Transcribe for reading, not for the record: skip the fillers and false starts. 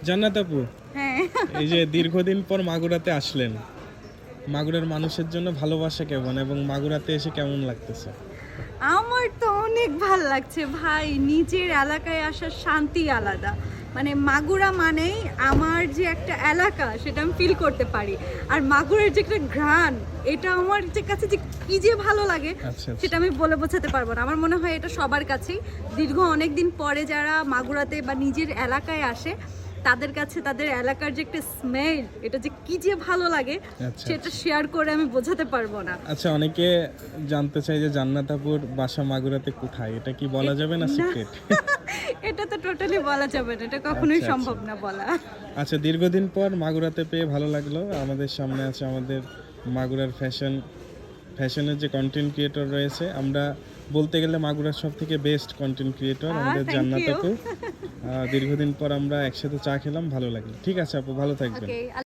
জান্নাত আপু, হ্যাঁ। এই যে দীর্ঘদিন পর মাগুরাতে আসলেন, মাগুরার মানুষের জন্য ভালোবাসা কেমন এবং মাগুরাতে এসে কেমন লাগতেছে? আমার তো অনেক ভাল লাগছে ভাই, নিজের এলাকায় আসার শান্তি আলাদা। মানে মাগুরা মানেই আমার যে একটা এলাকা সেটা আমি ফিল করতে পারি। আর মাগুরার যে একটা ঘ্রাণ, এটা আমার যে কাছে যে কি যে ভালো লাগে আচ্ছা আচ্ছা। সেটা আমি বলে বোঝাতে পারবো না। আমার মনে হয় এটা সবার কাছেই, দীর্ঘ অনেক দিন পরে যারা মাগুরাতে বা নিজের এলাকায় আসে তাদের কাছে তাদের এলাকার যে একটা স্মেল, এটা যে কি যে ভালো লাগে আচ্ছা সেটা আচ্ছা। শেয়ার করে আমি বোঝাতে পারবো না। আচ্ছা, অনেকে জানতে চাই যে জান্নাত আপুর বাসা মাগুরাতে কোথায়, এটা কি বলা যাবে না না, সিক্রেট? এটা তো টোটালি বলা যাবে না, এটা কখনোই আচ্ছা সম্ভব আচ্ছা। না বলা। আচ্ছা, দীর্ঘদিন পর মাগুরাতে পেয়ে ভালো লাগলো। আমাদের সামনে আছে আমাদের মাগুরার ফ্যাশনের যে কন্টেন্ট ক্রিয়েটর রয়েছে, আমরা বলতে গেলে মাগুরার সবথেকে বেস্ট কন্টেন্ট ক্রিয়েটর আমাদের থ্যাংক জান্নাত ইউ। আপু। দীর্ঘদিন পর আমরা একসাথে চা খেলাম, ভালো লাগলো। ঠিক আছে আপু, ভালো থাকবেন। ওকে।